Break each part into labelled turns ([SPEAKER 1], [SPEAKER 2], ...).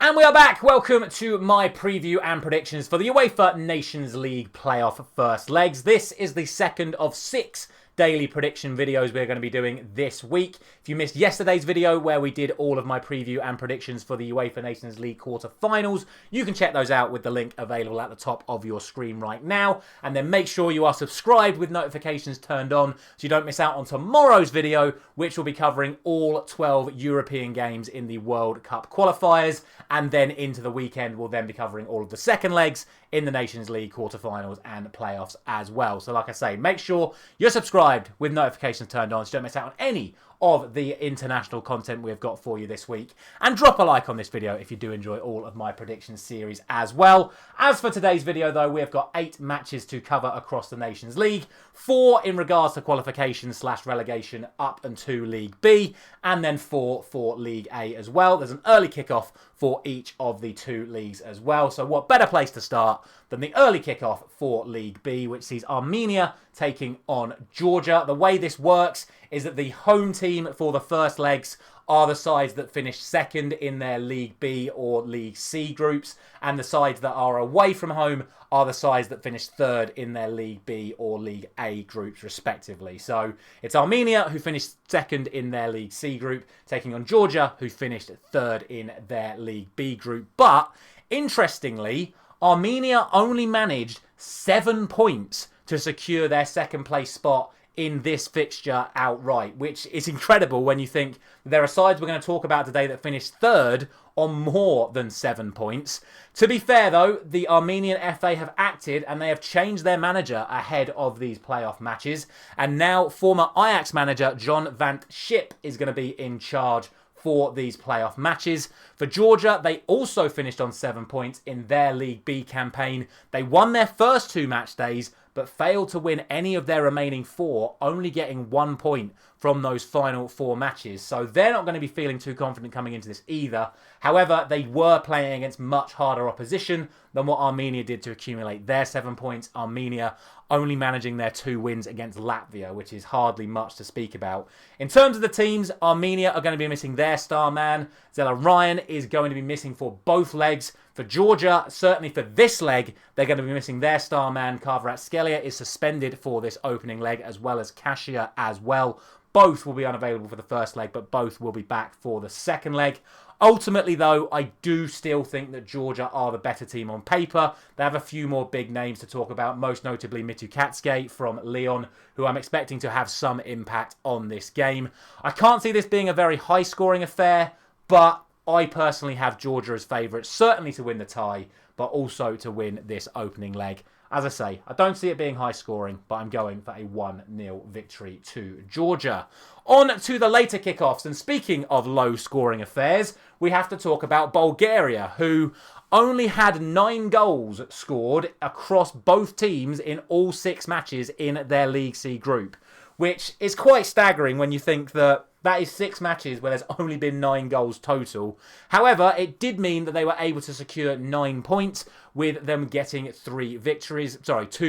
[SPEAKER 1] And we are back. Welcome to my preview and predictions for the UEFA Nations League playoff first legs. This is the second of 6 daily prediction videos we're going to be doing this week. If you missed yesterday's video where we did all of my preview and predictions for the UEFA Nations League quarter-finals, you can check those out with the link available at the top of your screen right now. And then make sure you are subscribed with notifications turned on so you don't miss out on tomorrow's video, which will be covering all 12 European games in the World Cup qualifiers. And then into the weekend, we'll then be covering all of the second legs in the Nations League quarterfinals and playoffs as well. So like I say, make sure you're subscribed with notifications turned on so you don't miss out on any of the international content we've got for you this week. And drop a like on this video if you do enjoy all of my prediction series as well. As for today's video though, we've got 8 matches to cover across the Nations League, 4 in regards to qualification/relegation up into League B, and then 4 for League A as well. There's an early kickoff for each of the 2 leagues as well. So what better place to start than the early kickoff for League B, which sees Armenia taking on Georgia. The way this works is that the home team for the first legs are the sides that finished second in their League B or League C groups, and the sides that are away from home are the sides that finished third in their League B or League A groups respectively. So it's Armenia who finished second in their League C group, taking on Georgia who finished third in their League B group. But interestingly, Armenia only managed 7 points to secure their second place spot in this fixture outright, which is incredible when you think there are sides we're going to talk about today that finished third on more than 7 points. To be fair though, the Armenian FA have acted and they have changed their manager ahead of these playoff matches, and now former Ajax manager John van 't Schip is going to be in charge for these playoff matches. For Georgia, they also finished on 7 points in their League B campaign. They won their first 2 match days, but failed to win any of their remaining 4, only getting 1 point from those final 4 matches. So they're not going to be feeling too confident coming into this either. However, they were playing against much harder opposition than what Armenia did to accumulate their 7 points. Armenia only managing their 2 wins against Latvia, which is hardly much to speak about. In terms of the teams, Armenia are going to be missing their star man. Zela Ryan is going to be missing for both legs. For Georgia, certainly for this leg, they're going to be missing their star man. Kvaratskhelia is suspended for this opening leg, as well as Kasia as well. Both will be unavailable for the first leg, but both will be back for the second leg. Ultimately, though, I do still think that Georgia are the better team on paper. They have a few more big names to talk about, most notably Mitu Katske from Lyon, who I'm expecting to have some impact on this game. I can't see this being a very high-scoring affair, but I personally have Georgia as favourites, certainly to win the tie, but also to win this opening leg. As I say, I don't see it being high scoring, but I'm going for a 1-0 victory to Georgia. On to the later kickoffs, and speaking of low scoring affairs, we have to talk about Bulgaria, who only had 9 goals scored across both teams in all 6 matches in their League C group, which is quite staggering when you think that is 6 matches where there's only been 9 goals total. However, it did mean that they were able to secure 9 points, with them getting 2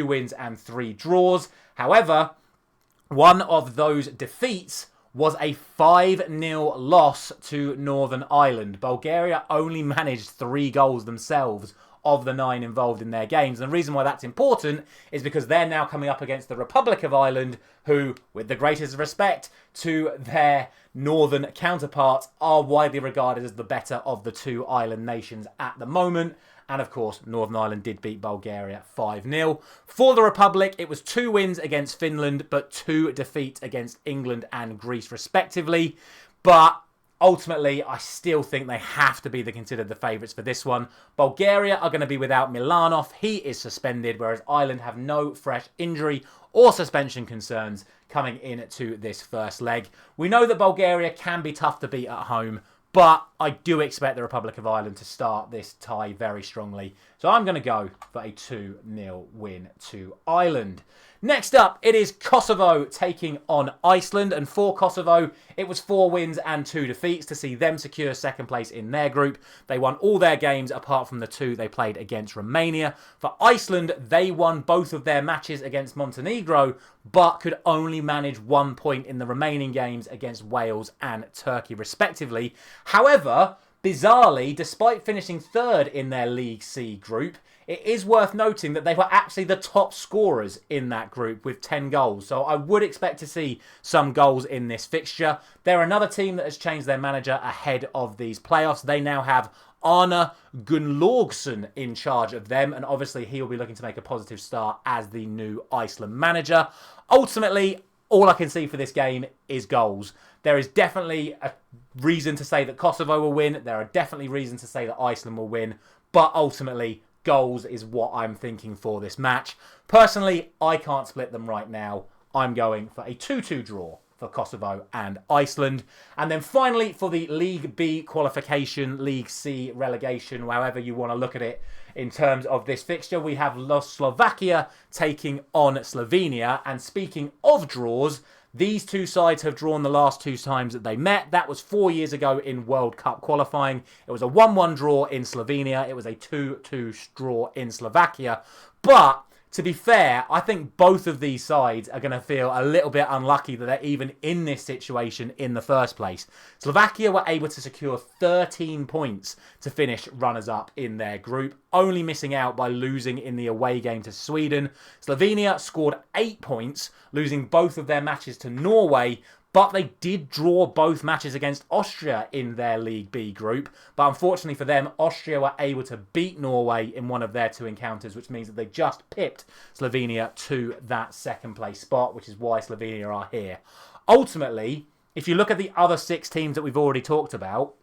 [SPEAKER 1] wins and 3 draws. However, one of those defeats was a 5-0 loss to Northern Ireland. Bulgaria only managed 3 goals themselves of the 9 involved in their games. And the reason why that's important is because they're now coming up against the Republic of Ireland, who, with the greatest respect to their northern counterparts, are widely regarded as the better of the 2 island nations at the moment. And of course, Northern Ireland did beat Bulgaria 5-0. For the Republic, it was 2 wins against Finland, but 2 defeats against England and Greece respectively. But ultimately, I still think they have to be considered the favourites for this one. Bulgaria are going to be without Milanov. He is suspended, whereas Ireland have no fresh injury or suspension concerns coming into this first leg. We know that Bulgaria can be tough to beat at home, but I do expect the Republic of Ireland to start this tie very strongly. So I'm going to go for a 2-0 win to Ireland. Next up, it is Kosovo taking on Iceland. And for Kosovo, it was 4 wins and 2 defeats to see them secure second place in their group. They won all their games apart from the 2 they played against Romania. For Iceland, they won both of their matches against Montenegro, but could only manage 1 point in the remaining games against Wales and Turkey respectively. However, bizarrely, despite finishing third in their League C group, it is worth noting that they were actually the top scorers in that group with 10 goals. So I would expect to see some goals in this fixture. They're another team that has changed their manager ahead of these playoffs. They now have Arne Gunnlaugsson in charge of them, and obviously he will be looking to make a positive start as the new Iceland manager. Ultimately, all I can see for this game is goals. There is definitely a reason to say that Kosovo will win. There are definitely reasons to say that Iceland will win. But ultimately, goals is what I'm thinking for this match. Personally, I can't split them right now. I'm going for a 2-2 draw for Kosovo and Iceland. And then finally, for the League B qualification, League C relegation, however you want to look at it in terms of this fixture, we have Slovakia taking on Slovenia. And speaking of draws, these two sides have drawn the last two times that they met. That was 4 years ago in World Cup qualifying. It was a 1-1 draw in Slovenia. It was a 2-2 draw in Slovakia. But to be fair, I think both of these sides are going to feel a little bit unlucky that they're even in this situation in the first place. Slovakia were able to secure 13 points to finish runners-up in their group, only missing out by losing in the away game to Sweden. Slovenia scored 8 points, losing both of their matches to Norway, but they did draw both matches against Austria in their League B group. But unfortunately for them, Austria were able to beat Norway in one of their two encounters, which means that they just pipped Slovenia to that second place spot, which is why Slovenia are here. Ultimately, if you look at the other 6 teams that we've already talked about,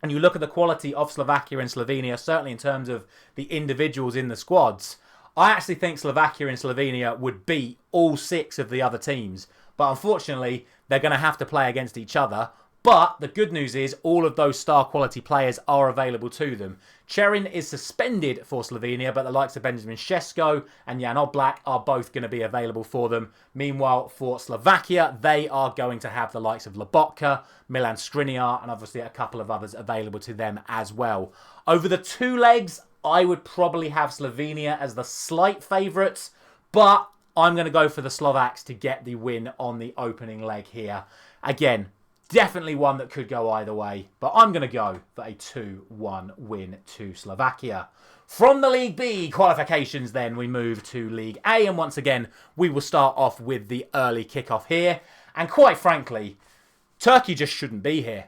[SPEAKER 1] and you look at the quality of Slovakia and Slovenia, certainly in terms of the individuals in the squads, I actually think Slovakia and Slovenia would beat all 6 of the other teams. But unfortunately, they're going to have to play against each other. But the good news is all of those star quality players are available to them. Cherin is suspended for Slovenia, but the likes of Benjamin Šeško and Jan Oblak are both going to be available for them. Meanwhile, for Slovakia, they are going to have the likes of Lobotka, Milan Skriniar, and obviously a couple of others available to them as well. Over the 2 legs, I would probably have Slovenia as the slight favourites, but I'm going to go for the Slovaks to get the win on the opening leg here. Again, definitely one that could go either way, but I'm going to go for a 2-1 win to Slovakia. From the League B qualifications then, we move to League A, and once again, we will start off with the early kickoff here. And quite frankly, Turkey just shouldn't be here.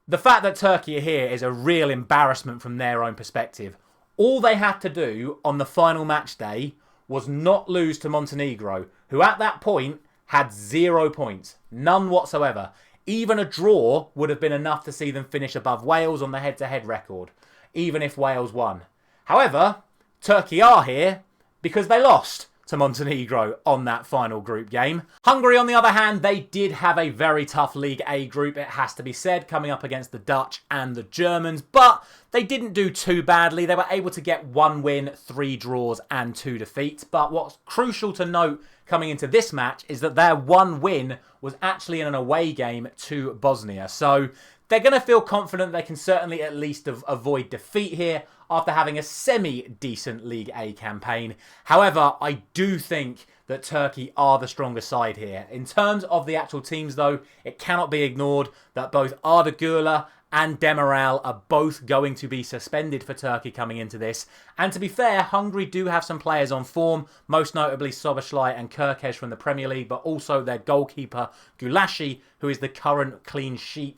[SPEAKER 1] The fact that Turkey are here is a real embarrassment from their own perspective. All they had to do on the final match day was not lose to Montenegro, who at that point had 0 points. None whatsoever. Even a draw would have been enough to see them finish above Wales on the head-to-head record, even if Wales won. However, Turkey are here because they lost to Montenegro on that final group game. Hungary, on the other hand, they did have a very tough League A group, it has to be said, coming up against the Dutch and the Germans, but they didn't do too badly. They were able to get 1 win, 3 draws and 2 defeats. But what's crucial to note coming into this match is that their 1 win was actually in an away game to Bosnia. So they're going to feel confident they can certainly at least avoid defeat here after having a semi-decent League A campaign. However, I do think that Turkey are the stronger side here. In terms of the actual teams, though, it cannot be ignored that both Arda Güler and Demiral are both going to be suspended for Turkey coming into this. And to be fair, Hungary do have some players on form, most notably Soboslai and Kerkez from the Premier League, but also their goalkeeper Gulashi, who is the current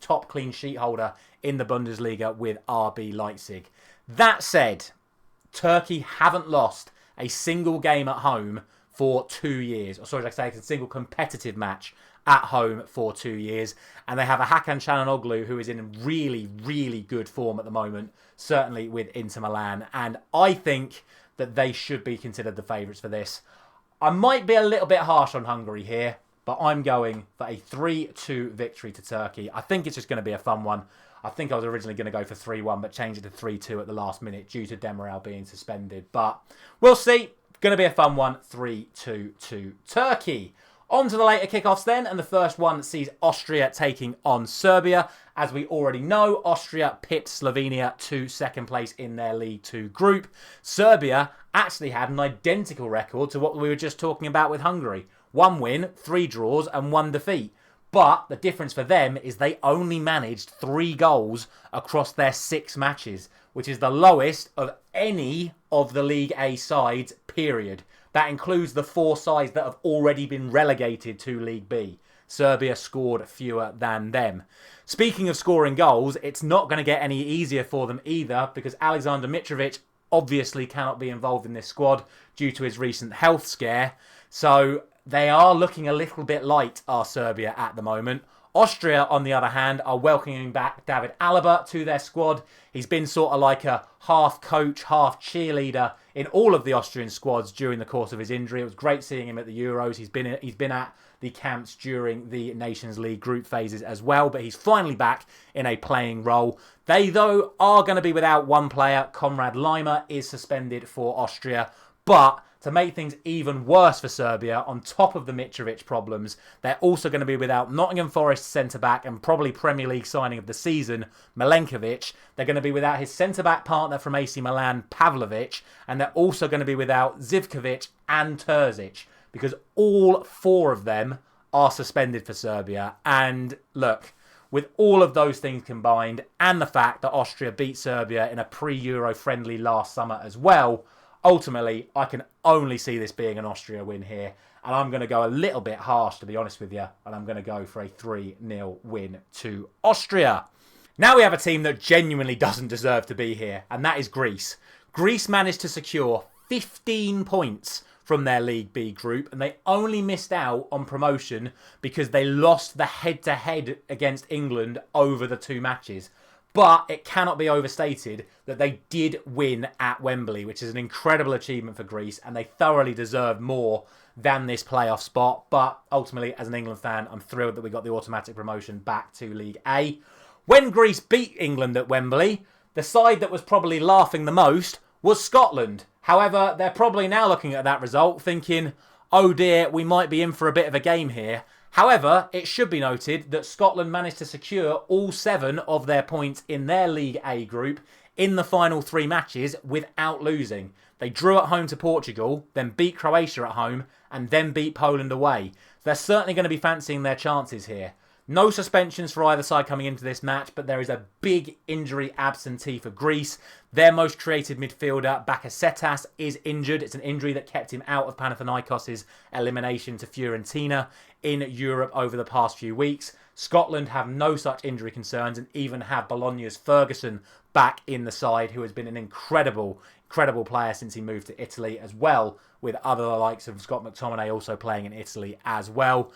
[SPEAKER 1] top clean sheet holder in the Bundesliga with RB Leipzig. That said, Turkey haven't lost a single game at home for 2 years. Or sorry, like I say, a single competitive match at home for 2 years. And they have a Hakan Çalhanoğlu who is in really, really good form at the moment, certainly with Inter Milan. And I think that they should be considered the favourites for this. I might be a little bit harsh on Hungary here, but I'm going for a 3-2 victory to Turkey. I think it's just going to be a fun one. I think I was originally going to go for 3-1, but changed it to 3-2 at the last minute due to Demiral being suspended. But we'll see. Going to be a fun one. 3-2 to Turkey. On to the later kickoffs then, and the first one sees Austria taking on Serbia. As we already know, Austria pipped Slovenia to second place in their League 2 group. Serbia actually had an identical record to what we were just talking about with Hungary. 1 win, 3 draws and 1 defeat. But the difference for them is they only managed 3 goals across their 6 matches, which is the lowest of any of the League A sides, period. That includes the 4 sides that have already been relegated to League B. Serbia scored fewer than them. Speaking of scoring goals, it's not going to get any easier for them either, because Alexander Mitrovic obviously cannot be involved in this squad due to his recent health scare. So they are looking a little bit light, are Serbia, at the moment. Austria, on the other hand, are welcoming back David Alaba to their squad. He's been sort of like a half coach, half cheerleader in all of the Austrian squads during the course of his injury. It was great seeing him at the Euros. He's been at the camps during the Nations League group phases as well, but he's finally back in a playing role. They, though, are going to be without one player. Konrad Laimer is suspended for Austria, but to make things even worse for Serbia, on top of the Mitrovic problems, they're also going to be without Nottingham Forest centre-back and probably Premier League signing of the season, Milenkovic. They're going to be without his centre-back partner from AC Milan, Pavlovic, and they're also going to be without Zivkovic and Terzic, because all 4 of them are suspended for Serbia. And look, with all of those things combined, and the fact that Austria beat Serbia in a pre-Euro friendly last summer as well, ultimately, I can only see this being an Austria win here. And I'm going to go a little bit harsh, to be honest with you. And I'm going to go for a 3-0 win to Austria. Now we have a team that genuinely doesn't deserve to be here. And that is Greece. Greece managed to secure 15 points from their League B group. And they only missed out on promotion because they lost the head-to-head against England over the 2 matches. But it cannot be overstated that they did win at Wembley, which is an incredible achievement for Greece, and they thoroughly deserve more than this playoff spot. But ultimately, as an England fan, I'm thrilled that we got the automatic promotion back to League A. When Greece beat England at Wembley, the side that was probably laughing the most was Scotland. However, they're probably now looking at that result thinking, oh dear, we might be in for a bit of a game here. However, it should be noted that Scotland managed to secure all 7 of their points in their League A group in the final 3 matches without losing. They drew at home to Portugal, then beat Croatia at home, and then beat Poland away. So they're certainly going to be fancying their chances here. No suspensions for either side coming into this match, but there is a big injury absentee for Greece. Their most creative midfielder, Bakasetas, is injured. It's an injury that kept him out of Panathinaikos' elimination to Fiorentina in Europe over the past few weeks. Scotland have no such injury concerns and even have Bologna's Ferguson back in the side, who has been an incredible player since he moved to Italy, as well, with other likes of Scott McTominay also playing in Italy as well.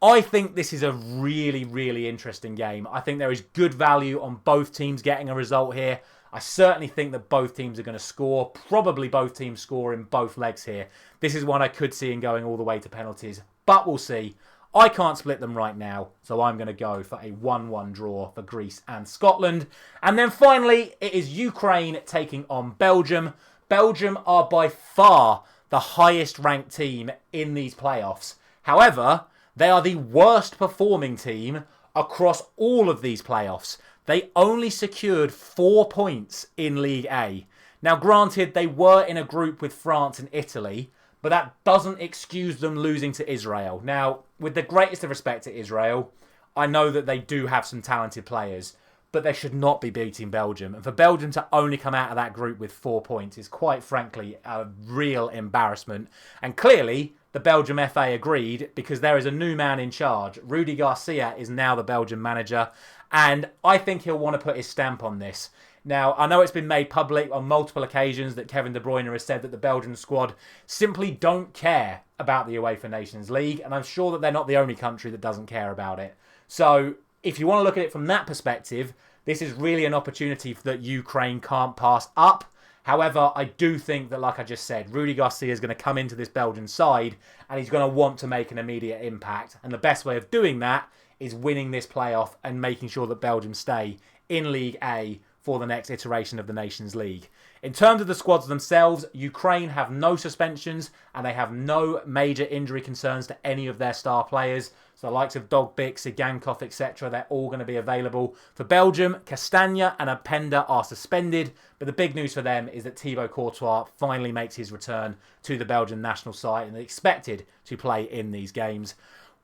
[SPEAKER 1] I think this is a really, really interesting game. I think there is good value on both teams getting a result here. I certainly think that both teams are going to score. Probably both teams score in both legs here. This is one I could see in going all the way to penalties, but we'll see. I can't split them right now, so I'm going to go for a 1-1 draw for Greece and Scotland. And then finally, it is Ukraine taking on Belgium. Belgium are by far the highest ranked team in these playoffs. However, they are the worst performing team across all of these playoffs. They only secured 4 points in League A. Now, granted, they were in a group with France and Italy, but that doesn't excuse them losing to Israel. Now, with the greatest of respect to Israel, I know that they do have some talented players, but they should not be beating Belgium. And for Belgium to only come out of that group with 4 points is quite frankly a real embarrassment. And clearly, the Belgium FA agreed, because there is a new man in charge. Rudi Garcia is now the Belgian manager, and I think he'll want to put his stamp on this. Now, I know it's been made public on multiple occasions that Kevin De Bruyne has said that the Belgian squad simply don't care about the UEFA Nations League, and I'm sure that they're not the only country that doesn't care about it. So, if you want to look at it from that perspective, this is really an opportunity that Ukraine can't pass up. However, I do think that, like I just said, Rudi Garcia is going to come into this Belgian side and he's going to want to make an immediate impact. And the best way of doing that is winning this playoff and making sure that Belgium stay in League A for the next iteration of the Nations League. In terms of the squads themselves, Ukraine have no suspensions and they have no major injury concerns to any of their star players. So the likes of Dogbik, Sigankov, etc., they're all going to be available. For Belgium, Castagna and Openda are suspended, but the big news for them is that Thibaut Courtois finally makes his return to the Belgian national side and is expected to play in these games.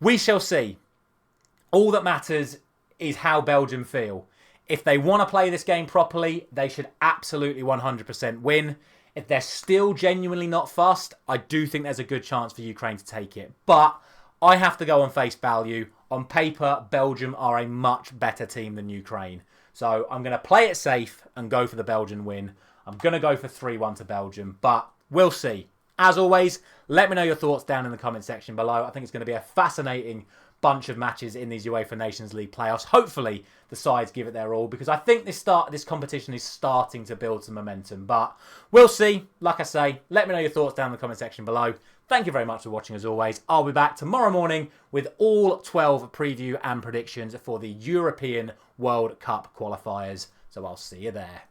[SPEAKER 1] We shall see. All that matters is how Belgium feel. If they want to play this game properly, they should absolutely 100% win. If they're still genuinely not fussed, I do think there's a good chance for Ukraine to take it. But I have to go on face value. On paper, Belgium are a much better team than Ukraine. So I'm going to play it safe and go for the Belgian win. I'm going to go for 3-1 to Belgium, but we'll see. As always, let me know your thoughts down in the comment section below. I think it's going to be a fascinating bunch of matches in these UEFA Nations League playoffs. Hopefully, the sides give it their all, because I think this competition is starting to build some momentum. But we'll see. Like I say, let me know your thoughts down in the comment section below. Thank you very much for watching as always. I'll be back tomorrow morning with all 12 preview and predictions for the European World Cup qualifiers. So I'll see you there.